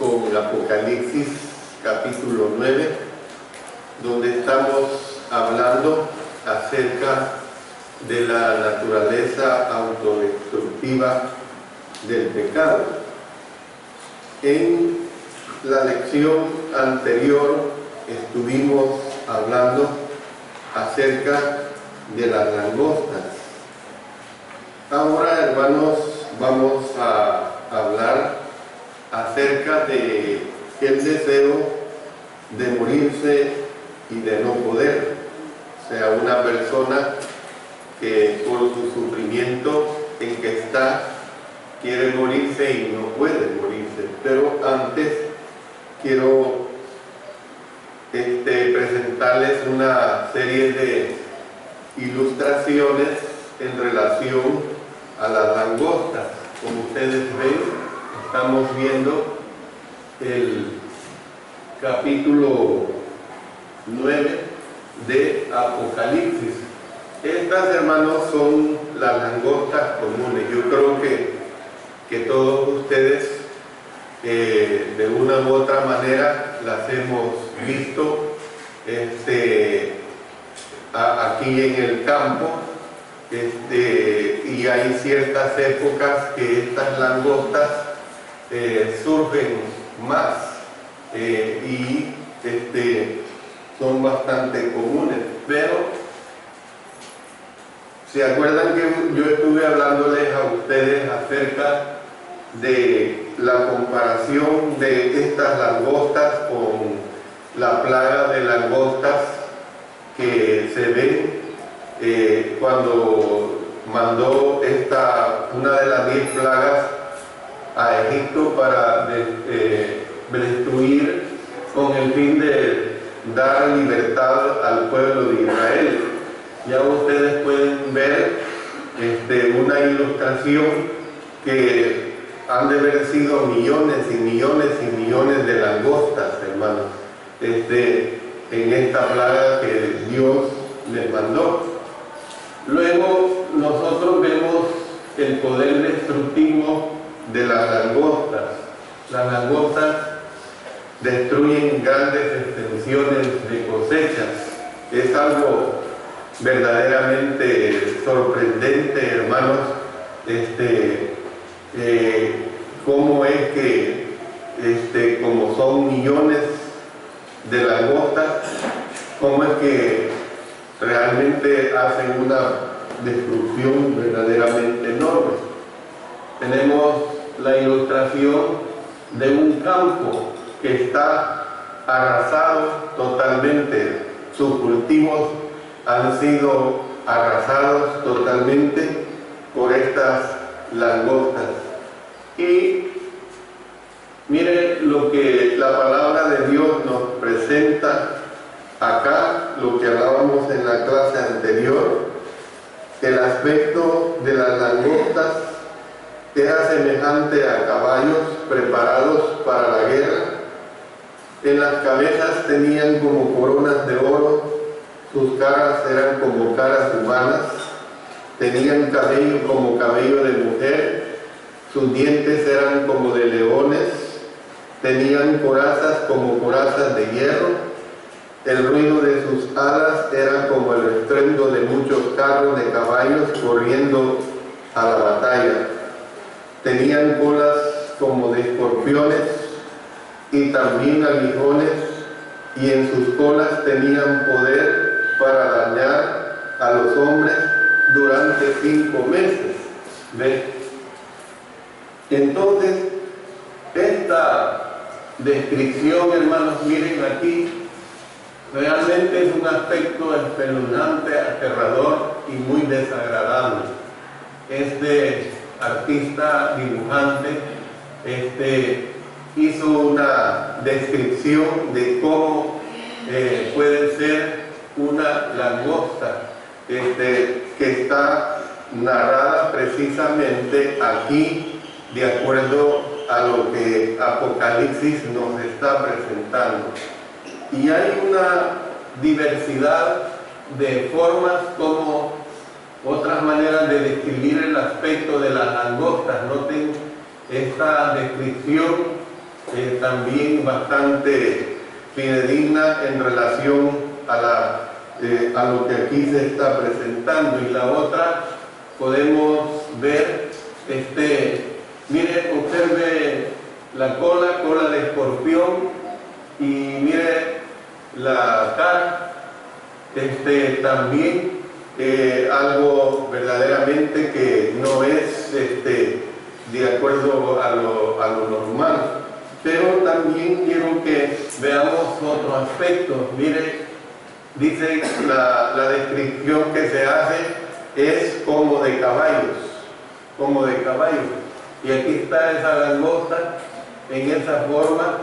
con Apocalipsis capítulo 9, donde estamos hablando acerca de la naturaleza autodestructiva del pecado. En la lección anterior estuvimos hablando acerca de las langostas. Ahora, hermanos, vamos a hablar acerca de el deseo de morirse y de no poder. O sea, una persona que por su sufrimiento en que está quiere morirse y no puede morirse. Pero antes quiero presentarles una serie de ilustraciones en relación a las langostas. Como ustedes ven, estamos viendo el capítulo 9 de Apocalipsis. Estas, hermanos, son las langostas comunes. Yo creo que todos ustedes de una u otra manera las hemos visto aquí en el campo, y hay ciertas épocas que estas langostas surgen más y son bastante comunes. Pero ¿se acuerdan que yo estuve hablándoles a ustedes acerca de la comparación de estas langostas con la plaga de langostas que se ven cuando mandó una de las 10 plagas a Egipto para destruir con el fin de dar libertad al pueblo de Israel? Ya ustedes pueden ver una ilustración que han de haber sido millones y millones y millones de langostas, hermanos, en esta plaga que Dios les mandó. Luego nosotros vemos el poder destructivo de las langostas. Las langostas destruyen grandes extensiones de cosechas. Es algo verdaderamente sorprendente, hermanos, cómo es que como son millones de langostas, cómo es que realmente hacen una destrucción verdaderamente enorme. Tenemos la ilustración de un campo que está arrasado totalmente. Sus cultivos han sido arrasados totalmente por estas langostas. Y mire lo que la palabra de Dios nos presenta acá, lo que hablábamos en la clase anterior. El aspecto de las langostas era semejante a caballos preparados para la guerra. En las cabezas tenían como coronas de oro, sus caras eran como caras humanas, tenían cabello como cabello de mujer, sus dientes eran como de leones, tenían corazas como corazas de hierro, el ruido de sus alas era como el estruendo de muchos carros de caballos corriendo a la batalla. Tenían colas como de escorpiones y también aguijones, y en sus colas tenían poder para dañar a los hombres durante 5 meses. ¿Ven? Entonces, esta descripción, hermanos, miren aquí, realmente es un aspecto espeluznante, aterrador y muy desagradable. Este artista dibujante hizo una descripción de cómo puede ser una langosta que está narrada precisamente aquí de acuerdo a lo que Apocalipsis nos está presentando. Y hay una diversidad de formas como otras maneras de describir el aspecto de las langostas. Noten esta descripción también bastante fidedigna en relación a lo que aquí se está presentando. Y la otra podemos ver, mire, observe la cola de escorpión, y mire la cara, también algo verdaderamente que no es de acuerdo a lo normal. Pero también quiero que veamos otro aspecto. Mire, dice la descripción que se hace es como de caballos, y aquí está esa langosta en esa forma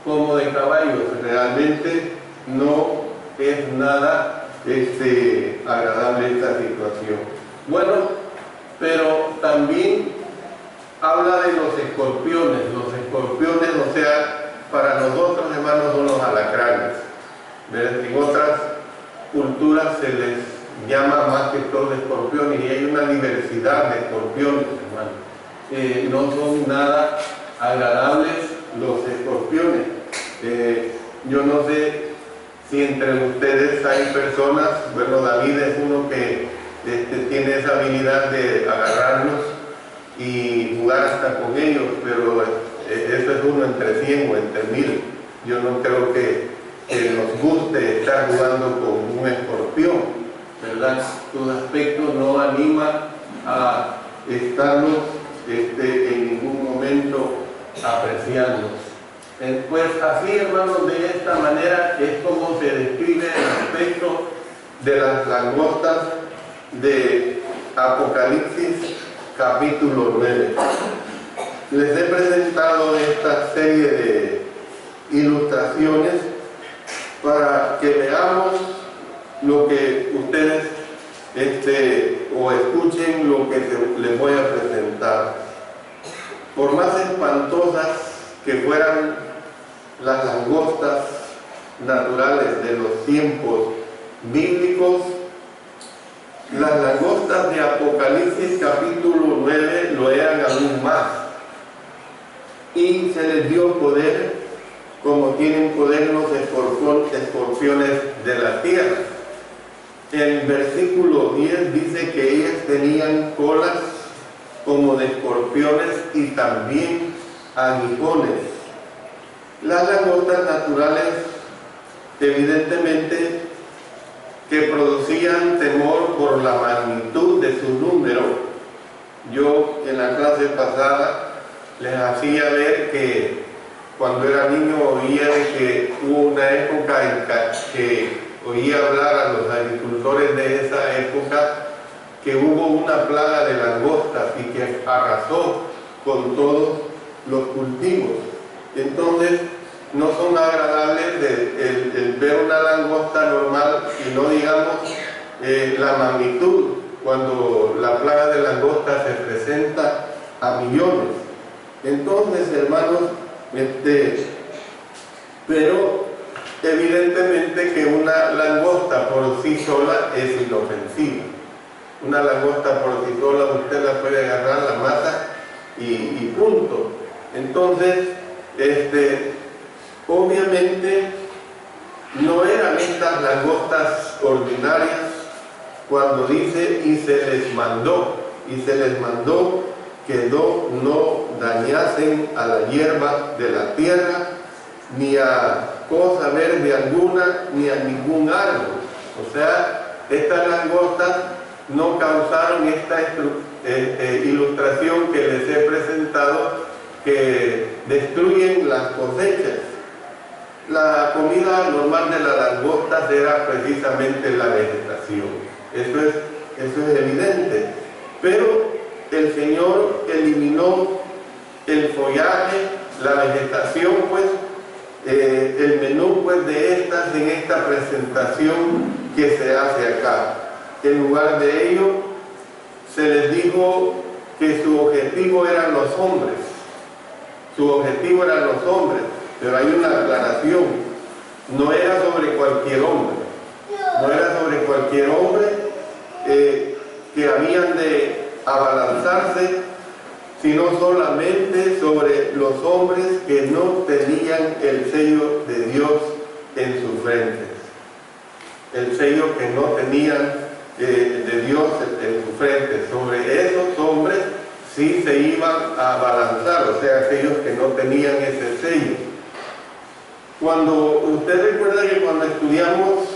como de caballos. Realmente no es nada agradable esta situación. Bueno, pero también habla de los escorpiones, o sea, para nosotros, hermanos, son los alacranes. En otras culturas se les llama más que todo escorpiones, y hay una diversidad de escorpiones, hermanos. No son nada agradables los escorpiones. Yo no sé si entre ustedes hay personas, bueno, David es uno que tiene esa habilidad de agarrarlos y jugar hasta con ellos, pero eso es uno entre 100 o entre 1000. Yo no creo que nos guste estar jugando con un escorpión, ¿verdad? Su aspecto no anima a estarlos en ningún momento apreciando. Pues así, hermanos, de esta manera es como se describe el aspecto de las langostas de Apocalipsis capítulo 9. Les he presentado esta serie de ilustraciones para que veamos lo que ustedes o escuchen lo que les voy a presentar. Por más espantosas que fueran las langostas naturales de los tiempos bíblicos, las langostas de Apocalipsis capítulo 9 lo eran aún más, y se les dio poder como tienen poder los escorpiones de la tierra. El versículo 10 dice que ellas tenían colas como de escorpiones y también aguijones. Las langostas naturales, evidentemente, que producían temor por la magnitud de su número. Yo en la clase pasada les hacía ver que cuando era niño oía de que hubo una época en que oía hablar a los agricultores de esa época que hubo una plaga de langostas y que arrasó con todos los cultivos. Entonces no son agradables el ver una langosta normal, y no digamos la magnitud cuando la plaga de langostas se presenta a millones. Entonces, hermanos, pero evidentemente que una langosta por sí sola es inofensiva. Una langosta por sí sola usted la puede agarrar, la mata y punto. Entonces, obviamente no eran estas langostas ordinarias cuando dice y se les mandó que no dañasen a la hierba de la tierra, ni a cosa verde alguna, ni a ningún árbol. O sea, estas langostas no causaron esta ilustración que les he presentado, que destruyen las cosechas. La comida normal de las langostas era precisamente la vegetación. Eso es evidente. Pero el Señor eliminó el follaje, la vegetación, pues, el menú, pues, de estas en esta presentación que se hace acá. En lugar de ello, se les dijo que su objetivo eran los hombres. Pero hay una aclaración: no era sobre cualquier hombre. Que habían de abalanzarse sino solamente sobre los hombres que no tenían el sello de Dios en sus frentes. El sello que no tenían de Dios en su frente. Sobre esos hombres sí se iban a abalanzar, o sea, aquellos que no tenían ese sello. Cuando usted recuerda que cuando estudiamos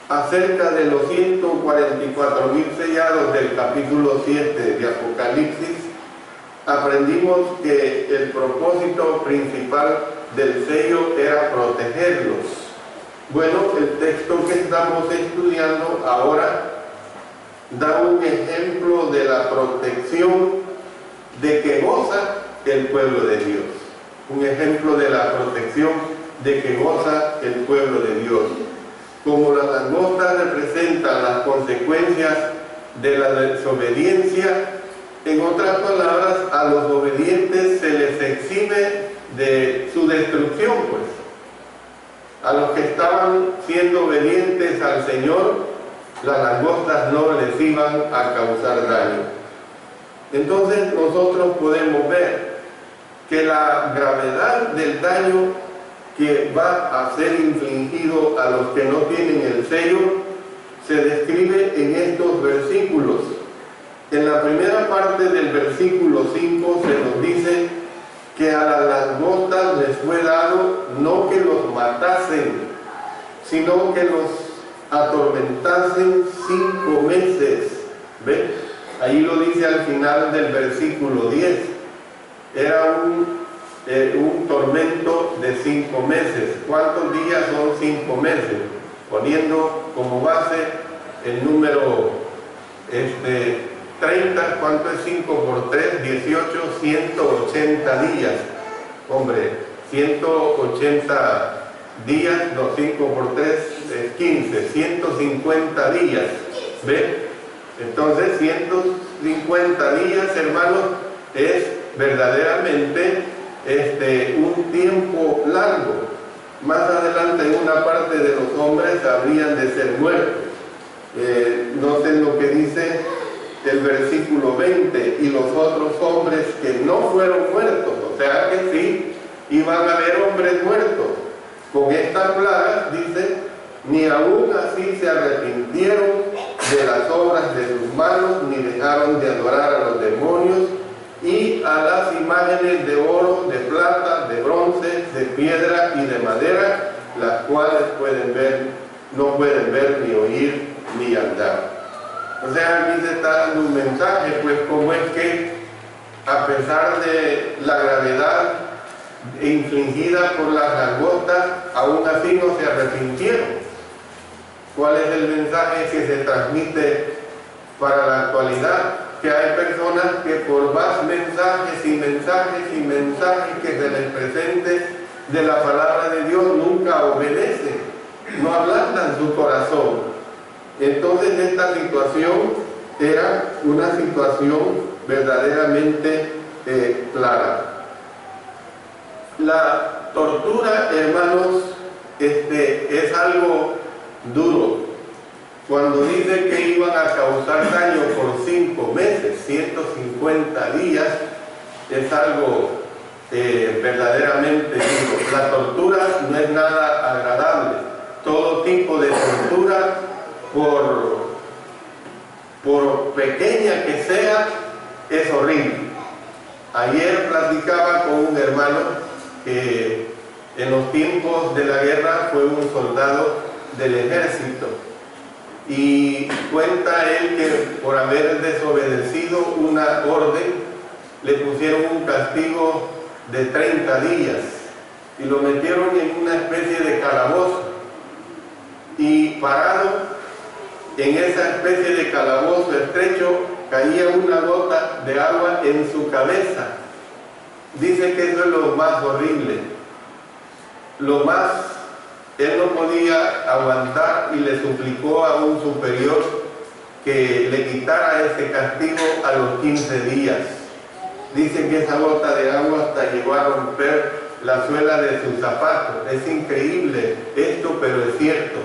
acerca de los 144,000 sellados del capítulo 7 de Apocalipsis, aprendimos que el propósito principal del sello era protegerlos. Bueno, el texto que estamos estudiando ahora da un ejemplo de la protección de que goza el pueblo de Dios. Un ejemplo de la protección de que goza el pueblo de Dios. Como las langostas representan las consecuencias de la desobediencia, en otras palabras, a los obedientes se les exime de su destrucción, pues. A los que estaban siendo obedientes al Señor, las langostas no les iban a causar daño. Entonces nosotros podemos ver que la gravedad del daño que va a ser infligido a los que no tienen el sello se describe en estos versículos. En la primera parte del versículo 5 se nos dice que a las langostas les fue dado no que los matasen, sino que los atormentasen 5 meses. ¿Ve? Ahí lo dice al final del versículo 10. Era un tormento de 5 meses. ¿Cuántos días son 5 meses? Poniendo como base el número 30, ¿cuánto es 5 por 3? 18, 180 días. Hombre, 180 días, no, 5 por 3 es 15, 150 días. ¿Ve? Entonces, 150 días, hermanos, es verdaderamente un tiempo largo. Más adelante, en una parte de los hombres habrían de ser muertos. Noten lo que dice el versículo 20, y los otros hombres que no fueron muertos, o sea que sí, iban a haber hombres muertos. Con estas plagas, dice, ni aún así se arrepintieron de las obras de sus manos, ni dejaron de adorar a los demonios y a las imágenes de oro, de plata, de bronce, de piedra y de madera, las cuales no pueden ver, ni oír, ni andar. O sea, aquí se está dando un mensaje, pues, como es que a pesar de la gravedad infligida por las langostas, aún así no se arrepintieron. ¿Cuál es el mensaje que se transmite para la actualidad? Que hay personas que por más mensajes y mensajes y mensajes que se les presente de la palabra de Dios nunca obedecen, no ablandan su corazón. Entonces esta situación era una situación verdaderamente clara. La tortura, hermanos, es algo duro. Cuando dice que iban a causar daño por 5 meses, 150 días, es algo verdaderamente duro. La tortura no es nada agradable. Todo tipo de tortura, por pequeña que sea, es horrible. Ayer platicaba con un hermano que en los tiempos de la guerra fue un soldado del ejército, y cuenta él que por haber desobedecido una orden le pusieron un castigo de 30 días y lo metieron en una especie de calabozo, y parado en esa especie de calabozo estrecho caía una gota de agua en su cabeza. Dice que eso es lo más horrible, lo más. Él no podía aguantar y le suplicó a un superior que le quitara ese castigo a los 15 días. Dicen que esa gota de agua hasta llegó a romper la suela de sus zapatos. Es increíble esto, pero es cierto.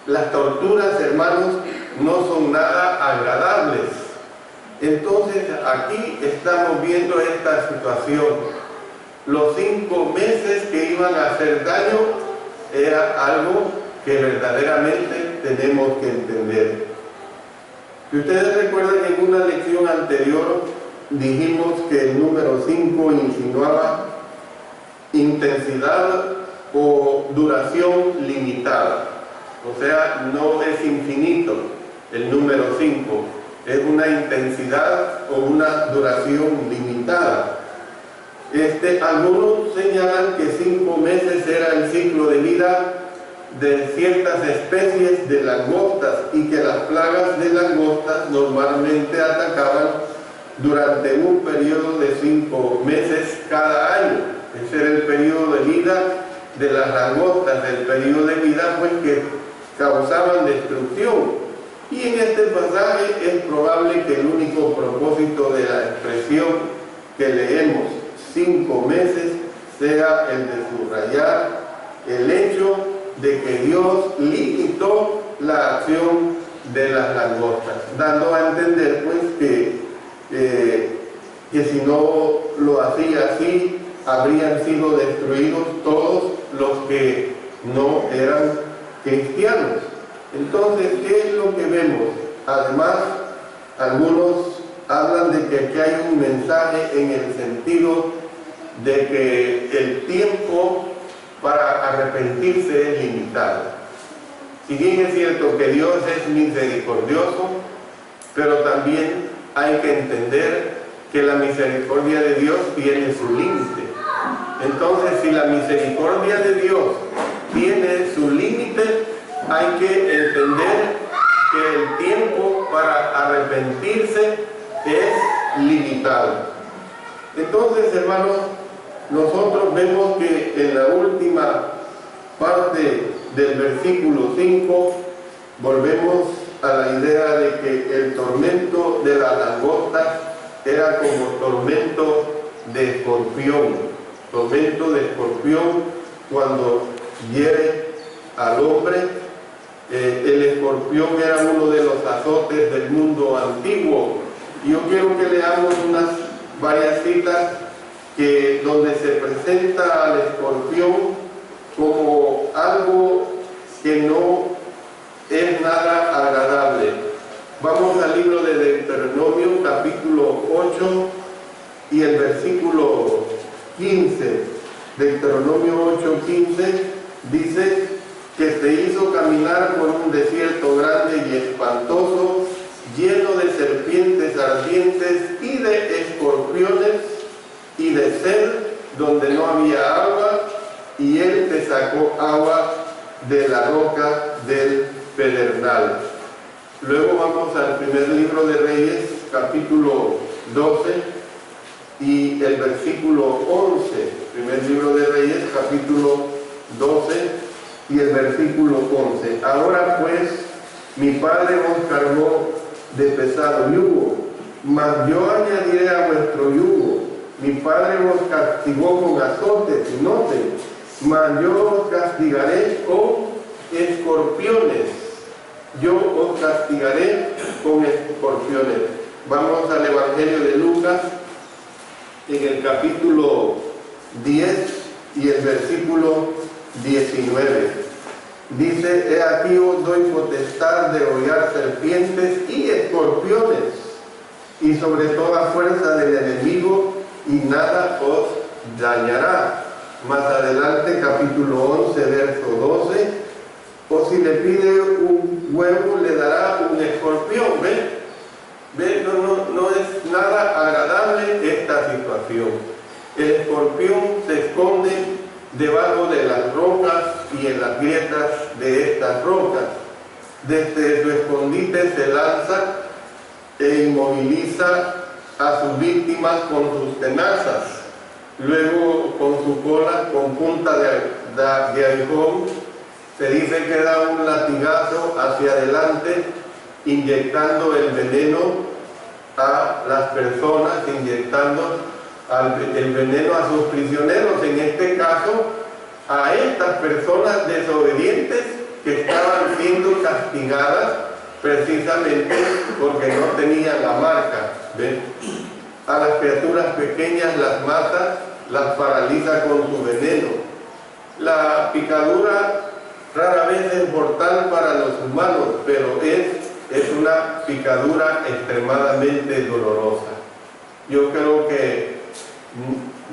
Las torturas, hermanos, no son nada agradables. Entonces aquí estamos viendo esta situación. Los 5 meses que iban a hacer daño era algo que verdaderamente tenemos que entender. Si ustedes recuerdan, en una lección anterior dijimos que el número 5 insinuaba intensidad o duración limitada. O sea, no es infinito el número 5, es una intensidad o una duración limitada. Algunos señalan que 5 meses era el ciclo de vida de ciertas especies de langostas y que las plagas de langostas normalmente atacaban durante un periodo de 5 meses cada año. Ese era el periodo de vida de las langostas, el periodo de vida pues que causaban destrucción. Y en este pasaje es probable que el único propósito de la expresión que leemos, 5 meses, sea el de subrayar el hecho de que Dios limitó la acción de las langostas, dando a entender pues que si no lo hacía así, habrían sido destruidos todos los que no eran cristianos. Entonces, ¿qué es lo que vemos? Además, algunos hablan de que aquí hay un mensaje en el sentido de que el tiempo para arrepentirse es limitado. Si bien es cierto que Dios es misericordioso, pero también hay que entender que la misericordia de Dios tiene su límite. Entonces, si la misericordia de Dios tiene su límite, hay que entender que el tiempo para arrepentirse es limitado. Entonces, hermanos, nosotros vemos que en la última parte del versículo 5 volvemos a la idea de que el tormento de la langosta era como tormento de escorpión. Tormento de escorpión cuando hiere al hombre. El escorpión era uno de los azotes del mundo antiguo. Yo quiero que leamos varias citas donde se presenta al escorpión como algo que no es nada agradable. Vamos al libro de Deuteronomio, capítulo 8 y el versículo 15. Deuteronomio 8:15 dice que se hizo caminar por un desierto grande y espantoso, lleno de serpientes ardientes y de escorpiones y de sed, donde no había agua, y él te sacó agua de la roca del pedernal. Luego vamos al primer libro de Reyes, capítulo 12 y el versículo 11. Primer libro de Reyes, capítulo 12 y el versículo 11. Ahora pues, mi padre os cargó de pesado yugo, mas yo añadiré a vuestro yugo. Mi padre os castigó con azotes, noten, mas yo os castigaré con escorpiones. Yo os castigaré con escorpiones. Vamos al Evangelio de Lucas, en el capítulo 10 y el versículo 19. Dice: he aquí os doy potestad de hollar serpientes y escorpiones, y sobre toda fuerza del enemigo, y nada os dañará. Más adelante, capítulo 11, verso 12: o si le pide un huevo, le dará un escorpión. ¿Ve? No es nada agradable esta situación. El escorpión se esconde debajo de las rocas y en las grietas de estas rocas. Desde su escondite se lanza e inmoviliza a sus víctimas con sus tenazas. Luego, con su cola con punta de aguijón, se dice que da un latigazo hacia adelante, inyectando el veneno a las personas, inyectando el veneno a sus prisioneros, en este caso a estas personas desobedientes que estaban siendo castigadas precisamente porque no tenían la marca. ¿Ven? A las criaturas pequeñas las mata, las paraliza con su veneno. La picadura rara vez es mortal para los humanos, pero es una picadura extremadamente dolorosa. Yo creo que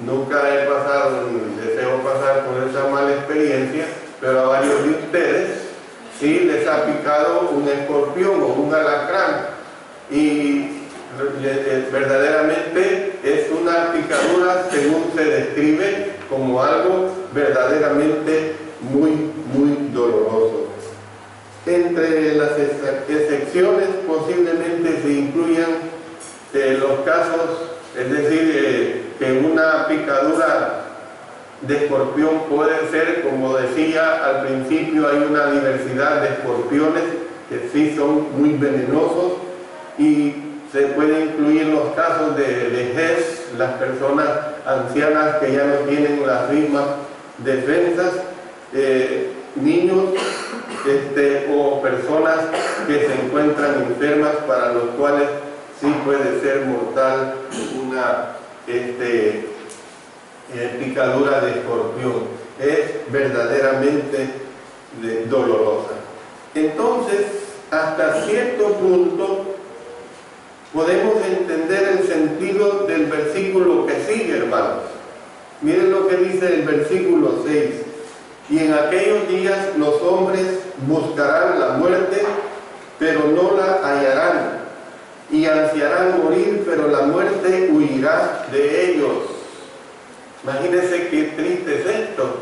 nunca he pasado, ni deseo pasar por esa mala experiencia, pero a varios de ustedes sí les ha picado un escorpión o un alacrán, y verdaderamente es una picadura, según se describe, como algo verdaderamente muy doloroso. Entre las excepciones posiblemente se incluyan los casos, es decir, que una picadura de escorpión puede ser, como decía al principio, hay una diversidad de escorpiones que sí son muy venenosos, y se pueden incluir los casos de vejez, las personas ancianas que ya no tienen las mismas defensas, niños o personas que se encuentran enfermas, para los cuales sí puede ser mortal una picadura de escorpión. Es verdaderamente dolorosa. Entonces, hasta cierto punto podemos entender el sentido del versículo que sigue, hermanos. Miren lo que dice el versículo 6. Y en aquellos días los hombres buscarán la muerte, pero no la hallarán, y ansiarán morir, pero la muerte huirá de ellos. Imagínense qué triste es esto,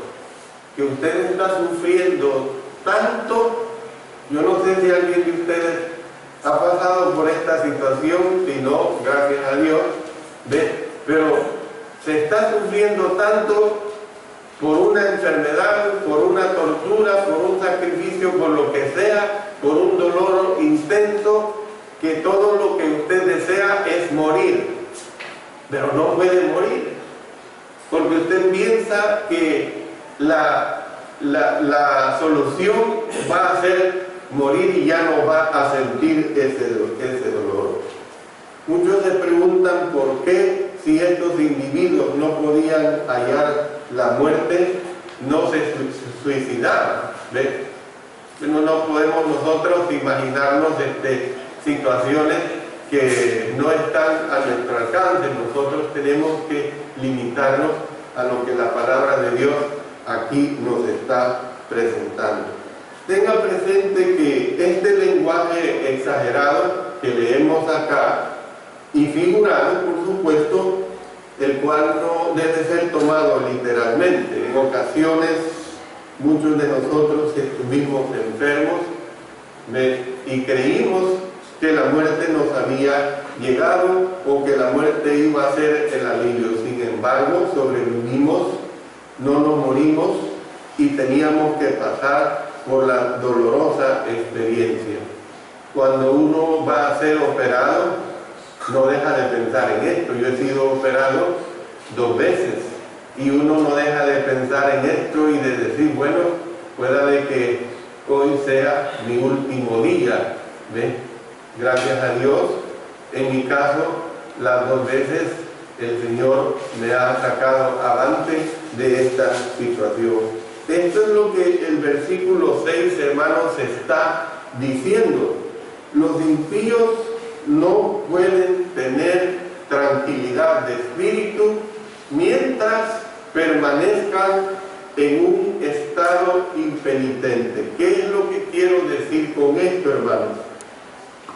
que usted está sufriendo tanto. Yo no sé si alguien de ustedes ha pasado por esta situación, si no, gracias a Dios, pero se está sufriendo tanto por una enfermedad, por una tortura, por un sacrificio, por lo que sea, por un dolor intenso, que todo lo que usted desea es morir, pero no puede morir, porque usted piensa que la solución va a ser morir y ya no va a sentir ese dolor. Muchos se preguntan por qué, si estos individuos no podían hallar la muerte, no se suicidaban. ¿Ves? No podemos nosotros imaginarnos situaciones que no están a nuestro alcance. Nosotros tenemos que limitarnos a lo que la palabra de Dios aquí nos está presentando. Tenga presente que este lenguaje exagerado que leemos acá, y figurado, por supuesto, el cual no debe ser tomado literalmente. En ocasiones, muchos de nosotros estuvimos enfermos y creímos que la muerte nos había llegado o que la muerte iba a ser el alivio. Sin embargo, sobrevivimos, no nos morimos y teníamos que pasar por la dolorosa experiencia. Cuando uno va a ser operado, no deja de pensar en esto. Yo he sido operado 2 veces y uno no deja de pensar en esto y de decir, bueno, pueda de que hoy sea mi último día. ¿Ve? Gracias a Dios, en mi caso, las 2 veces el Señor me ha sacado avante de esta situación. Esto es lo que el versículo 6, hermanos, está diciendo. Los impíos no pueden tener tranquilidad de espíritu mientras permanezcan en un estado impenitente. ¿Qué es lo que quiero decir con esto, hermanos?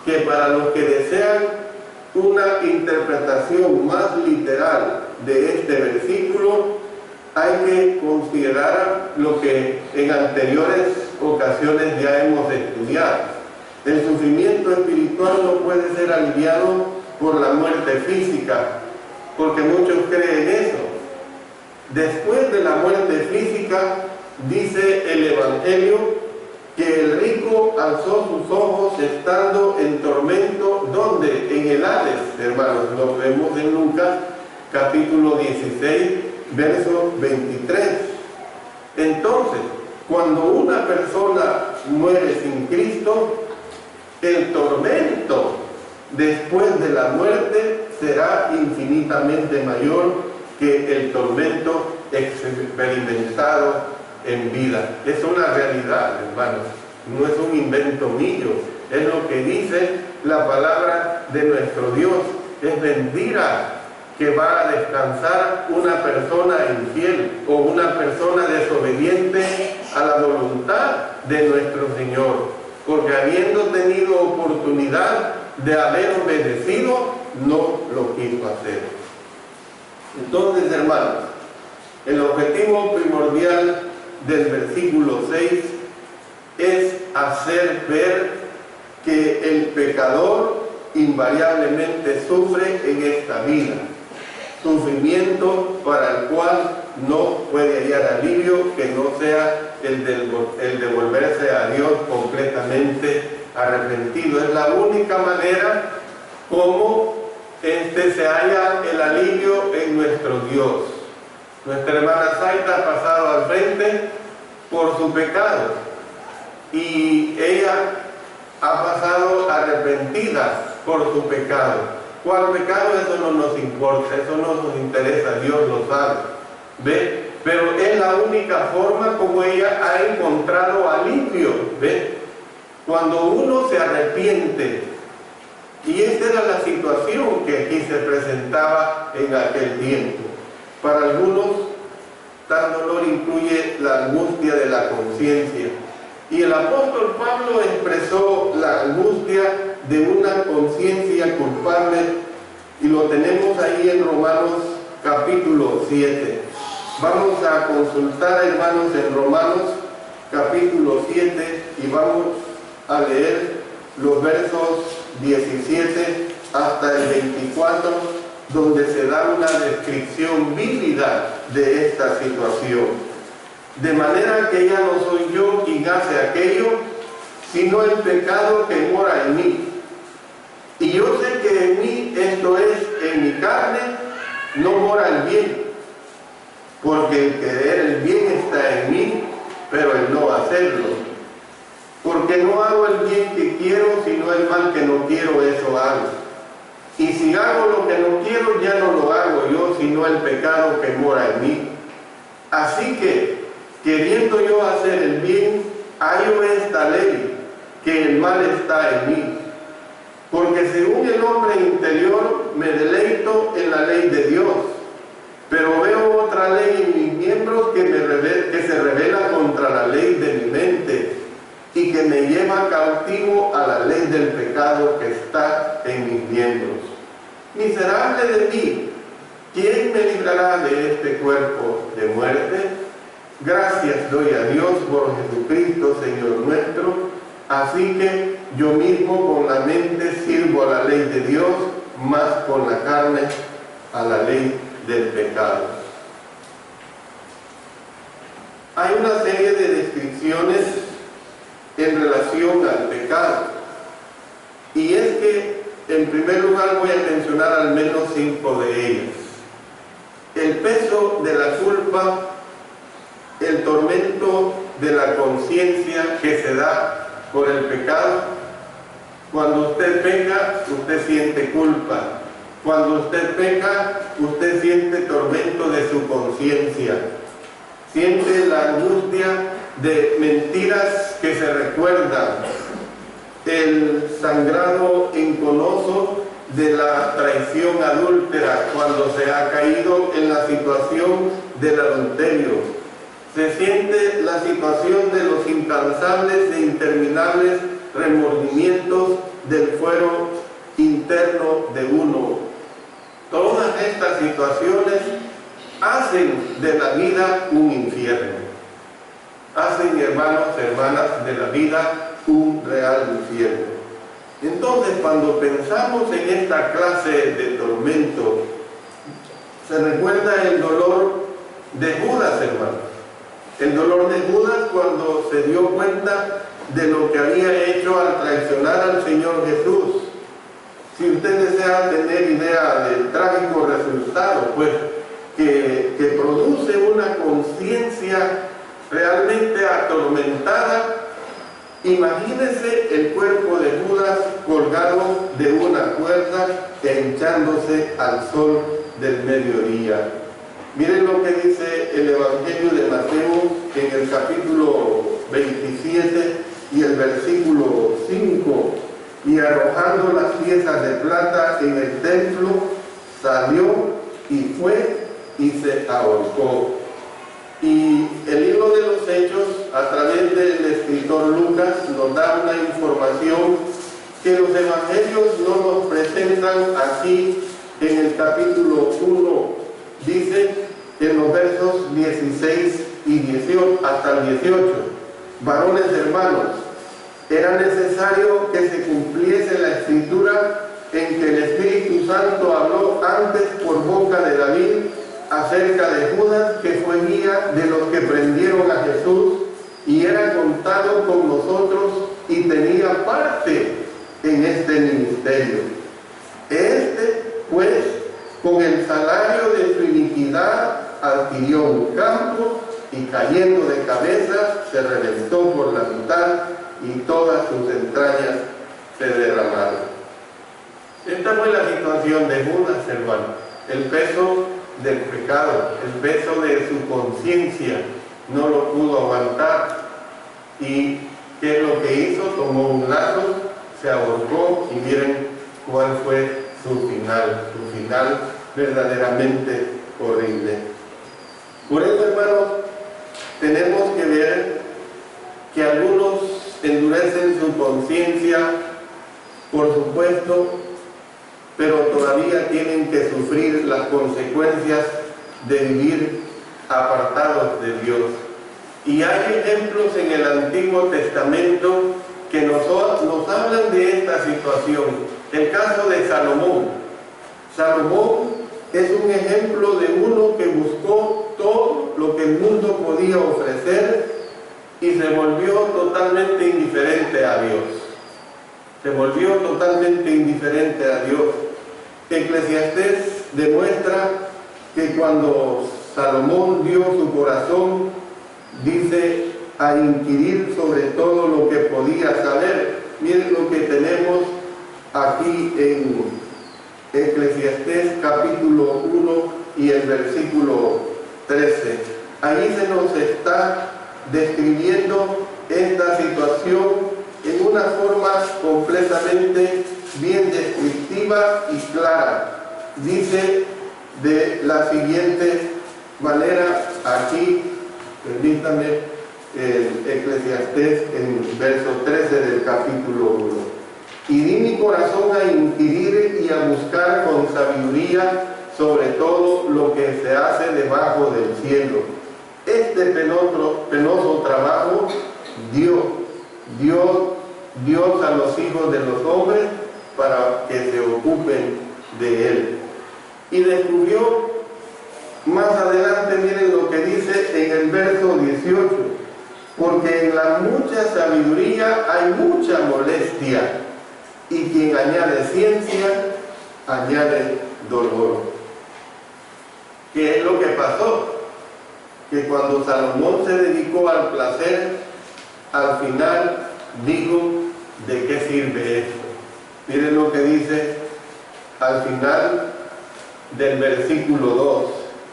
Que para los que desean una interpretación más literal de este versículo, hay que considerar lo que en anteriores ocasiones ya hemos estudiado. El sufrimiento espiritual no puede ser aliviado por la muerte física, porque muchos creen eso. Después de la muerte física, dice el Evangelio, que el rico alzó sus ojos estando en tormento, ¿dónde? En el Hades, hermanos. Lo vemos en Lucas, capítulo 16, verso 23. Entonces, cuando una persona muere sin Cristo, el tormento después de la muerte será infinitamente mayor que el tormento experimentado en vida. Es una realidad, hermanos, no es un invento mío, es lo que dice la palabra de nuestro Dios. Es mentira que va a descansar una persona infiel o una persona desobediente a la voluntad de nuestro Señor, porque habiendo tenido oportunidad de haber obedecido, no lo quiso hacer. Entonces, hermanos, el objetivo primordial del versículo 6 es hacer ver que el pecador invariablemente sufre en esta vida, sufrimiento para el cual no puede hallar alivio que no sea el de volverse a Dios completamente arrepentido. Es la única manera como se halla el alivio en nuestro Dios. Nuestra hermana Zaida ha pasado al frente por su pecado y ella ha pasado arrepentida por su pecado. ¿Cuál pecado? Eso no nos importa, eso no nos interesa, Dios lo sabe. ¿Ve? Pero es la única forma como ella ha encontrado alivio. ¿Ve? Cuando uno se arrepiente, y esta era la situación que aquí se presentaba en aquel tiempo. Para algunos, tal dolor incluye la angustia de la conciencia. Y el apóstol Pablo expresó la angustia de una conciencia culpable y lo tenemos ahí en Romanos capítulo 7. Vamos a consultar, hermanos, en Romanos capítulo 7 y vamos a leer los versos 17 hasta el 24, donde se da una descripción vívida de esta situación. De manera que ya no soy yo quien hace aquello, sino el pecado que mora en mí. Y yo sé que en mí, esto es, en mi carne, no mora el bien, porque el querer el bien está en mí, pero el no hacerlo. Porque no hago el bien que quiero, sino el mal que no quiero, eso hago. Y si hago lo que no quiero, ya no lo hago yo, sino el pecado que mora en mí. Así que, queriendo yo hacer el bien, hallo esta ley, que el mal está en mí. Porque según el hombre interior me deleito en la ley de Dios, pero veo otra ley en mis miembros que se revela contra la ley de mi mente y que me lleva cautivo a la ley del pecado que está en mis miembros. Miserable de mí, ¿quién me librará de este cuerpo de muerte? Gracias doy a Dios por Jesucristo, Señor nuestro. Así que yo mismo con la mente sirvo a la ley de Dios, más con la carne a la ley del pecado. Hay una serie de descripciones en relación al pecado. Y es que, en primer lugar, voy a mencionar al menos 5 de ellas. El peso de la culpa, el tormento de la conciencia que se da por el pecado. Cuando usted peca, usted siente culpa. Cuando usted peca, usted siente tormento de su conciencia. Siente la angustia de mentiras que se recuerdan. El sangrado enconoso de la traición adúltera cuando se ha caído en la situación del adulterio. Se siente la situación de los incansables e interminables remordimientos del fuero interno de uno. Todas estas situaciones hacen de la vida un infierno. Hacen, hermanos, hermanas, de la vida un real infierno. Entonces, cuando pensamos en esta clase de tormento, se recuerda el dolor de Judas, hermanos. El dolor de Judas cuando se dio cuenta de lo que había hecho al traicionar al Señor Jesús. Si usted desea tener idea del trágico resultado, pues, que produce una conciencia realmente atormentada, Imagínense el cuerpo de Judas colgado de una cuerda hinchándose al sol del mediodía. Miren lo que dice el Evangelio de Mateo en el capítulo 27 y el versículo 5. Y arrojando las piezas de plata en el templo, salió y fue y se ahorcó. Y el libro de los Hechos, a través del escritor Lucas, nos da una información que los evangelios no nos presentan aquí en el capítulo 1. Dice en los versos 16 y 18 hasta el 18: varones hermanos, era necesario que se cumpliese la escritura en que el Espíritu Santo habló antes por boca de David acerca de Judas, que fue guía de los que prendieron a Jesús y era contado con nosotros y tenía parte en este ministerio. Este, pues, con el salario de su iniquidad adquirió un campo y cayendo de cabeza se reventó por la mitad y todas sus entrañas se derramaron. Esta fue la situación de Judas, hermano. El peso del pecado, el peso de su conciencia no lo pudo aguantar. ¿Y qué es lo que hizo? Tomó un lazo, se ahorcó y miren cuál fue su final verdaderamente horrible. Por eso, hermanos, tenemos que ver que algunos endurecen su conciencia, por supuesto, pero todavía tienen que sufrir las consecuencias de vivir apartados de Dios. Y hay ejemplos en el Antiguo Testamento que nos hablan de esta situación. El caso de Salomón. Salomón es un ejemplo de uno que buscó todo lo que el mundo podía ofrecer y se volvió totalmente indiferente a Dios. Se volvió totalmente indiferente a Dios. Eclesiastés demuestra que cuando Salomón dio su corazón, dice, a inquirir sobre todo lo que podía saber. Miren lo que tenemos aquí en Eclesiastés capítulo 1 y el versículo 13. Ahí se nos está describiendo esta situación en una forma completamente bien descriptiva y clara. Dice de la siguiente manera aquí, permítame, Eclesiastés en verso 13 del capítulo 1. Y di mi corazón a inquirir y a buscar con sabiduría sobre todo lo que se hace debajo del cielo. Este penoso trabajo Dios a los hijos de los hombres para que se ocupen de él. Y descubrió más adelante, miren lo que dice en el verso 18: porque en la mucha sabiduría hay mucha molestia, y quien añade ciencia, añade dolor. ¿Qué es lo que pasó? Que cuando Salomón se dedicó al placer, al final dijo, ¿de qué sirve esto? Miren lo que dice al final del versículo 2.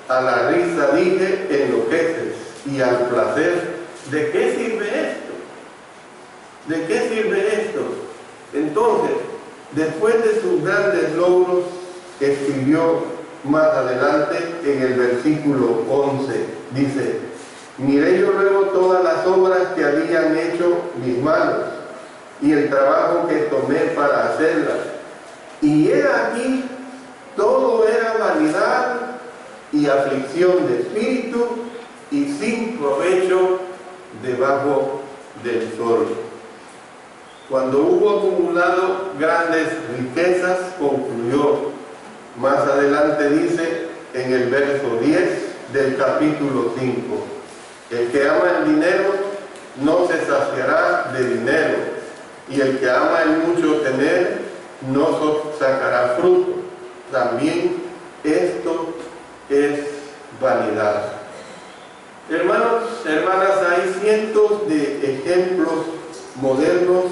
A la risa dije, enloqueces, y al placer, ¿de qué sirve esto? ¿De qué sirve esto? Entonces, después de sus grandes logros, escribió más adelante en el versículo 11, dice, miré yo luego todas las obras que habían hecho mis manos y el trabajo que tomé para hacerlas, y he aquí, todo era vanidad y aflicción de espíritu y sin provecho debajo del sol. Cuando hubo acumulado grandes riquezas, concluyó. Más adelante dice en el verso 10 del capítulo 5, el que ama el dinero no se saciará de dinero, y el que ama el mucho tener no sacará fruto. También esto es vanidad. Hermanos, hermanas, hay cientos de ejemplos modernos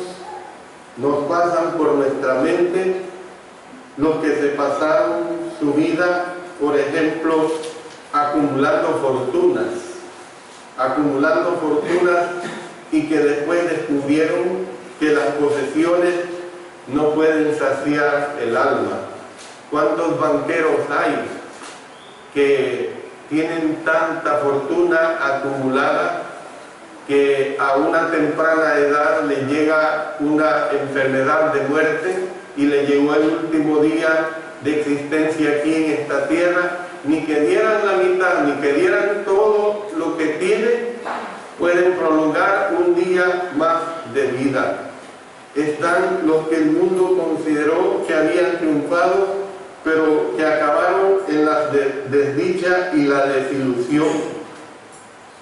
nos pasan por nuestra mente, los que se pasaron su vida, por ejemplo, acumulando fortunas y que después descubrieron que las posesiones no pueden saciar el alma. ¿Cuántos banqueros hay que tienen tanta fortuna acumulada que a una temprana edad le llega una enfermedad de muerte y le llegó el último día de existencia aquí en esta tierra? Ni que dieran la mitad, ni que dieran todo lo que tienen, pueden prolongar un día más de vida. Están los que el mundo consideró que habían triunfado, pero que acabaron en la desdicha y la desilusión.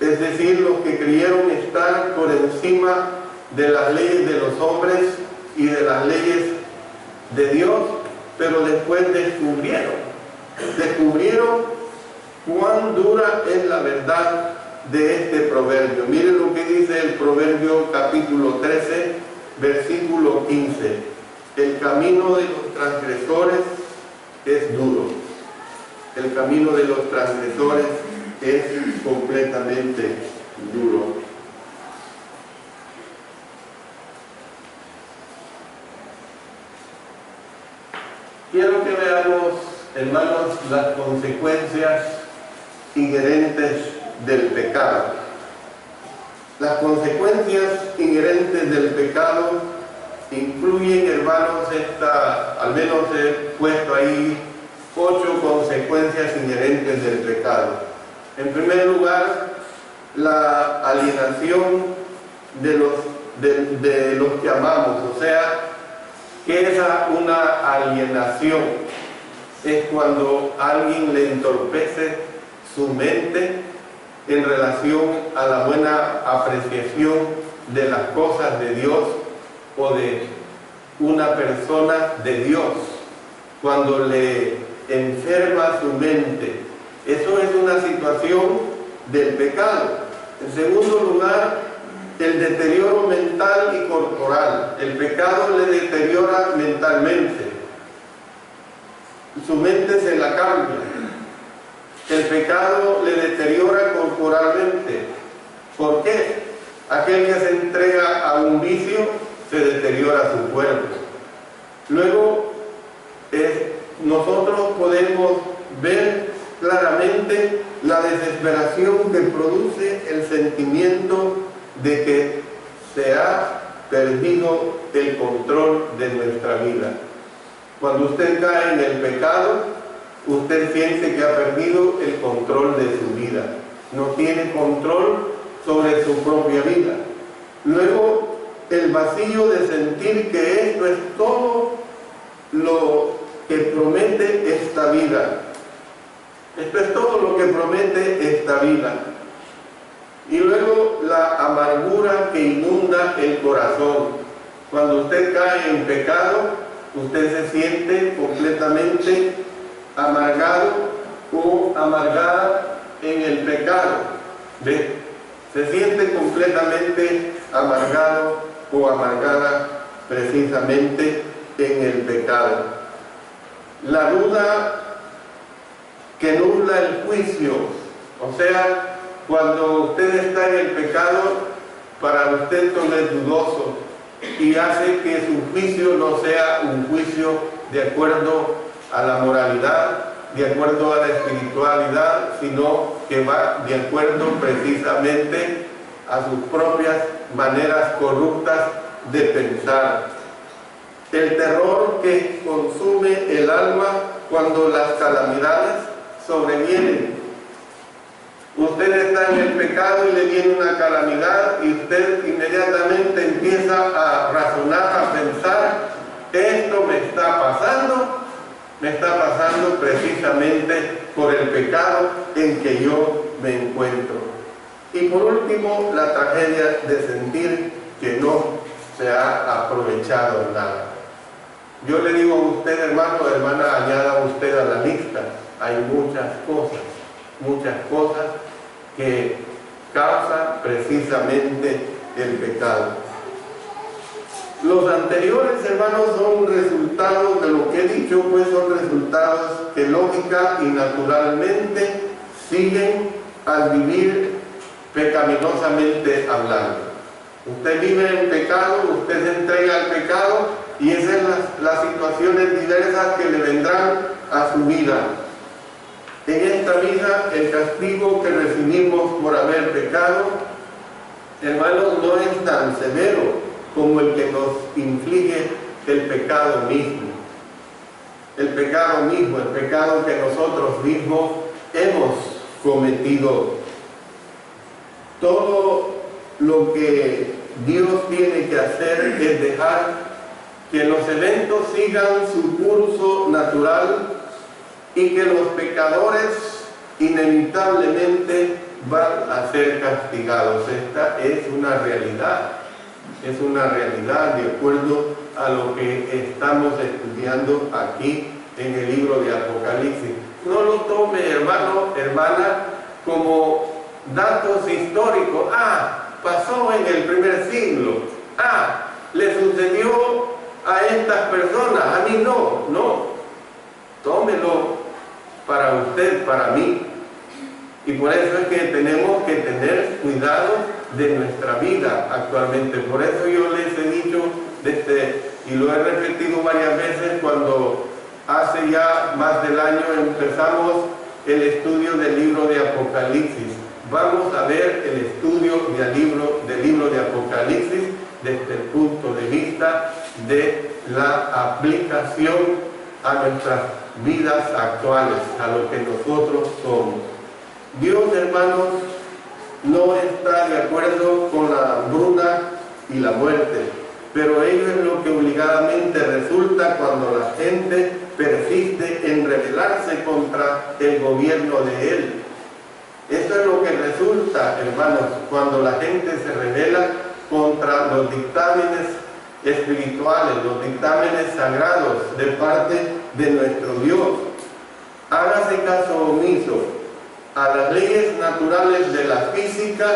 Es decir, los que creyeron estar por encima de las leyes de los hombres y de las leyes de Dios, pero después descubrieron cuán dura es la verdad de este proverbio. Miren lo que dice el Proverbio capítulo 13, versículo 15. El camino de los transgresores es duro. El camino de los transgresores es completamente duro. Quiero que veamos, hermanos, las consecuencias inherentes del pecado. Las consecuencias inherentes del pecado incluyen, hermanos, al menos he puesto ahí 8 consecuencias inherentes del pecado. En primer lugar, la alienación de los que amamos. O sea, ¿qué es una alienación? Es cuando alguien le entorpece su mente en relación a la buena apreciación de las cosas de Dios o de una persona de Dios. Cuando le enferma su mente, eso es una situación del pecado. En segundo lugar, el deterioro mental y corporal. El pecado le deteriora mentalmente. Su mente se la cambia. El pecado le deteriora corporalmente. ¿Por qué? Aquel que se entrega a un vicio se deteriora su cuerpo. Luego, nosotros podemos ver claramente la desesperación que produce el sentimiento de que se ha perdido el control de nuestra vida. Cuando usted cae en el pecado, usted siente que ha perdido el control de su vida. No tiene control sobre su propia vida. Luego, el vacío de sentir que esto es todo lo que promete esta vida. Esto es todo lo que promete esta vida. Y luego la amargura que inunda el corazón. Cuando usted cae en pecado, usted se siente completamente amargado o amargada en el pecado. ¿Ve? Se siente completamente amargado o amargada precisamente en el pecado. La duda que nubla el juicio, o sea, cuando usted está en el pecado, para usted todo es dudoso y hace que su juicio no sea un juicio de acuerdo a la moralidad, de acuerdo a la espiritualidad, sino que va de acuerdo precisamente a sus propias maneras corruptas de pensar. El terror que consume el alma cuando las calamidades sobrevienen. Usted está en el pecado y le viene una calamidad y usted inmediatamente empieza a razonar, a pensar, esto me está pasando precisamente por el pecado en que yo me encuentro. Y por último, la tragedia de sentir que no se ha aprovechado nada. Yo le digo a usted, hermano, hermana, añada usted a la lista. Hay muchas cosas que causan precisamente el pecado. Los anteriores, hermanos, son resultados de lo que he dicho, pues son resultados que lógica y naturalmente siguen al vivir pecaminosamente hablando. Usted vive en pecado, usted se entrega al pecado y esas son las situaciones diversas que le vendrán a su vida. En esta vida, el castigo que recibimos por haber pecado, hermanos, no es tan severo como el que nos inflige el pecado mismo. El pecado mismo, el pecado que nosotros mismos hemos cometido. Todo lo que Dios tiene que hacer es dejar que los eventos sigan su curso natural y que los pecadores inevitablemente van a ser castigados. Esta es una realidad. Es una realidad de acuerdo a lo que estamos estudiando aquí en el libro de Apocalipsis. No lo tome, hermano, hermana, como datos históricos. Pasó en el primer siglo. Le sucedió a estas personas. A mí no. Tómelo para usted, para mí. Y por eso es que tenemos que tener cuidado de nuestra vida actualmente. Por eso yo les he dicho, y lo he repetido varias veces, cuando hace ya más del año empezamos el estudio del libro de Apocalipsis. Vamos a ver el estudio del libro de Apocalipsis desde el punto de vista de la aplicación a nuestras vidas actuales, a lo que nosotros somos. Dios, hermanos, no está de acuerdo con la hambruna y la muerte, pero ello es lo que obligadamente resulta cuando la gente persiste en rebelarse contra el gobierno de Él. Esto es lo que resulta, hermanos, cuando la gente se rebela contra los dictámenes espirituales, los dictámenes sagrados de parte de nuestro Dios. Hágase caso omiso a las leyes naturales de la física,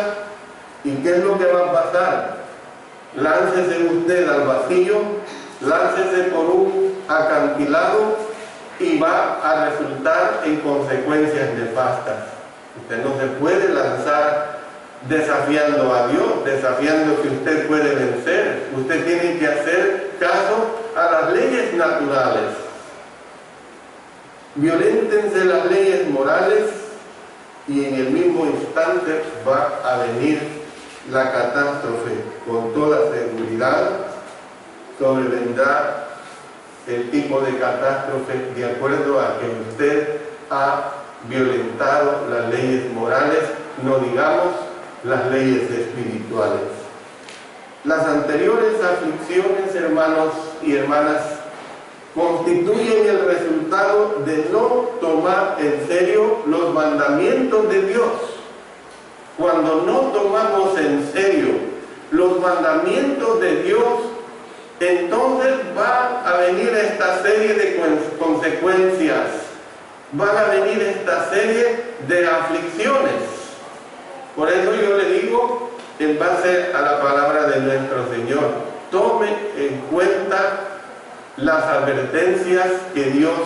y ¿qué es lo que va a pasar? Láncese usted al vacío, láncese por un acantilado y va a resultar en consecuencias nefastas. Usted no se puede lanzar desafiando a Dios, desafiando que usted puede vencer. Usted tiene que hacer caso a las leyes naturales. Violéntense las leyes morales y en el mismo instante va a venir la catástrofe. Con toda seguridad sobrevendrá el tipo de catástrofe de acuerdo a que usted ha violentado las leyes morales, no digamos las leyes espirituales. Las anteriores aflicciones, hermanos y hermanas, constituyen el resultado de no tomar en serio los mandamientos de Dios. Cuando no tomamos en serio los mandamientos de Dios, entonces va a venir esta serie de consecuencias, van a venir esta serie de aflicciones. Por eso yo le digo, en base a la palabra de nuestro Señor, tome en cuenta las advertencias que Dios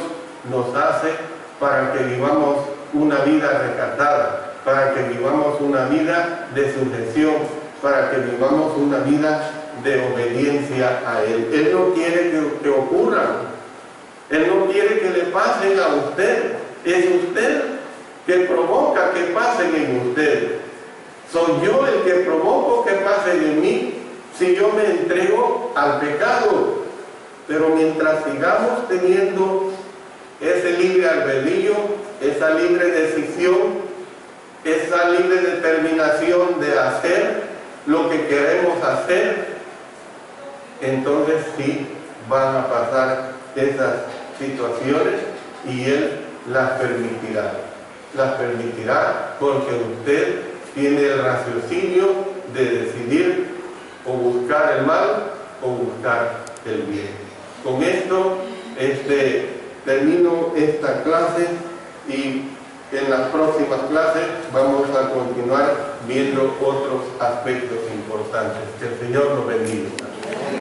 nos hace para que vivamos una vida recatada, para que vivamos una vida de sujeción, para que vivamos una vida de obediencia a Él. Él no quiere que ocurran, Él no quiere que le pasen a usted, es usted que provoca que pasen en usted. Soy yo el que provoco que pasen en mí si yo me entrego al pecado. Pero mientras sigamos teniendo ese libre albedrío, esa libre decisión, esa libre determinación de hacer lo que queremos hacer, entonces sí van a pasar esas situaciones y Él las permitirá. Las permitirá porque usted tiene el raciocinio de decidir o buscar el mal o buscar el bien. Con esto termino esta clase y en las próximas clases vamos a continuar viendo otros aspectos importantes. Que el Señor nos bendiga.